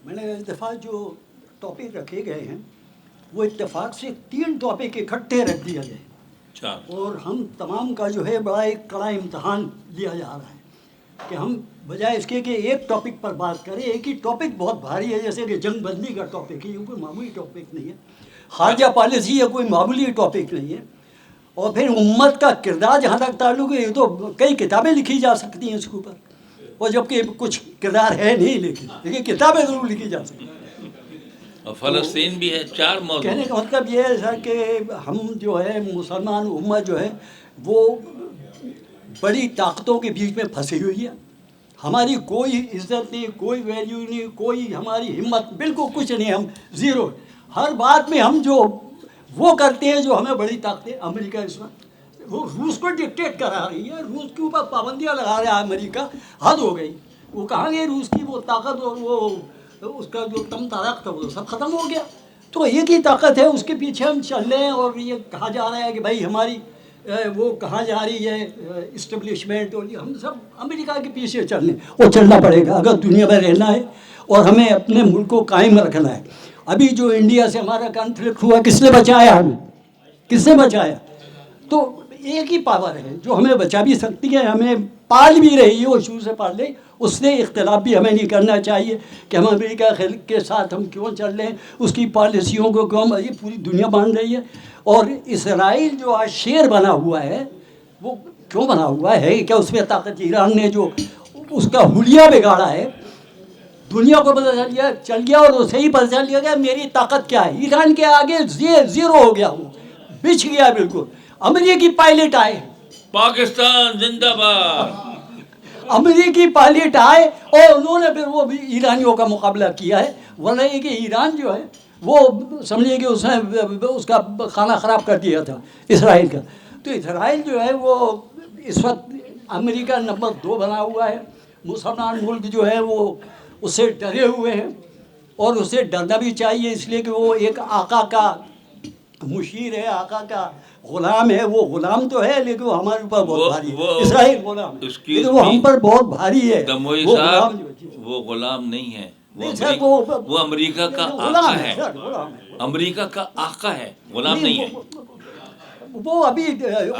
میں نے اس دفعہ جو ٹاپک رکھے گئے ہیں وہ اتفاق سے 3 ٹاپک اکٹھے رکھ دیا گئے، اور ہم تمام کا جو ہے بڑا ایک کڑا امتحان لیا جا رہا ہے کہ ہم بجائے اس کے کہ ایک ٹاپک پر بات کریں، ایک ہی ٹاپک بہت بھاری ہے، جیسے کہ جنگ بندی کا ٹاپک ہے، یہ کوئی معمولی ٹاپک نہیں ہے، خارجہ پالیسی ہے، کوئی معمولی ٹاپک نہیں ہے، اور پھر امت کا کردار جہاں تک تعلق ہے، یہ تو کئی کتابیں لکھی جا سکتی ہیں اس کے اوپر، اور جبکہ کچھ کردار ہے نہیں، لیکن کتابیں ضرور لکھی جا سکتی ہیں۔ اور فلسطین بھی ہے، 4 موضوع۔ کہنے کا مطلب یہ ہے سر کہ ہم جو ہے مسلمان امت جو ہے وہ بڑی طاقتوں کے بیچ میں پھنسی ہوئی ہے، ہماری کوئی عزت نہیں، کوئی ویلیو نہیں، کوئی ہماری ہمت بالکل کچھ نہیں، ہم زیرو، ہر بات میں ہم جو وہ کرتے ہیں جو ہمیں بڑی طاقتیں، امریکہ اس وقت وہ روس کو ڈکٹیٹ کرا رہی ہے، روس کے اوپر پابندیاں لگا رہا ہے امریکہ، حد ہو گئی، وہ کہاں گئے روس کی وہ طاقت، اور وہ اس کا جو تم تاراق تھا وہ سب ختم ہو گیا، تو ایک ہی طاقت ہے، اس کے پیچھے ہم چل رہے ہیں، اور یہ کہا جا رہا ہے کہ بھائی ہماری وہ کہاں جا رہی ہے اسٹیبلشمنٹ، اور ہم سب امریکہ کے پیچھے چل رہے ہیں، وہ چلنا پڑے گا اگر دنیا میں رہنا ہے اور ہمیں اپنے ملک کو قائم رکھنا ہے۔ ابھی جو انڈیا سے ہمارا کانفلکٹ ہوا، کس نے بچایا ہمیں، کس نے بچایا؟ تو ایک ہی پاور ہے جو ہمیں بچا بھی سکتی ہے، ہمیں پال بھی رہی ہے، وہ شروع سے پال رہی، اس سے اختلاف بھی ہمیں نہیں کرنا چاہیے کہ ہم امریکہ کے ساتھ ہم کیوں چل رہے ہیں، اس کی پالیسیوں کو کیوں، یہ پوری دنیا مان رہی ہے۔ اور اسرائیل جو آج شیر بنا ہوا ہے، وہ کیوں بنا ہوا ہے؟ کیا اس میں طاقت ایران نے جو اس کا حلیہ بگاڑا ہے، دنیا کو پتہ چل گیا، اور اسے ہی پتہ چل گیا کہ میری طاقت کیا ہے، ایران کے آگے زیرو ہو گیا، وہ بچھ گیا بالکل۔ امریکی پائلٹ آئے، پاکستان زندہ باد، امریکی پائلٹ آئے، اور انہوں نے پھر وہ بھی ایرانیوں کا مقابلہ کیا ہے، ورنہ یہ کہ ایران جو ہے وہ سمجھے کہ اس نے اس کا کھانا خراب کر دیا تھا اسرائیل کا۔ تو اسرائیل جو ہے وہ اس وقت امریکہ نمبر 2 بنا ہوا ہے، مسلمان ملک جو ہے وہ اس سے ڈرے ہوئے ہیں، اور اسے ڈرنا بھی چاہیے، اس لیے کہ وہ ایک آقا کا مشیر ہے، آقا کا غلام ہے، وہ غلام تو ہے لیکن وہ ہمارے اوپر بہت بھاری ہے، اسرائیل غلام ہے لیکن وہ ہم پر بہت بھاری ہے، دموئی وہ صاحب غلام، وہ غلام نہیں ہے، وہ امریکہ کا غلام آقا ہے، ہے، امریکہ کا آقا ہے، غلام نہیں ہے۔ وہ ابھی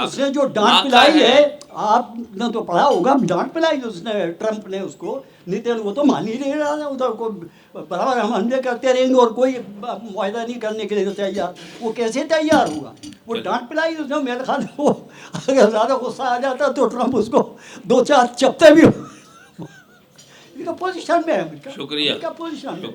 اس نے جو ڈانٹ پلائی ہے، آپ نے تو پڑھا ہوگا، ڈانٹ پلائی اس نے ٹرمپ نے اس کو، نیتن وہ تو مان ہی نہیں رہا ہے، ادھر کو برابر ہم حملے کرتے رہیں گے اور کوئی معاہدہ نہیں کرنے کے لیے تیار، وہ کیسے تیار ہوا؟ وہ ڈانٹ پلائی اس نے، میرے خیال میں وہ اگر زیادہ غصہ آ جاتا تو ٹرمپ اس کو 2-4 چپتے بھی، پوزیشن میں ہے، شکریہ، پوزیشن میں۔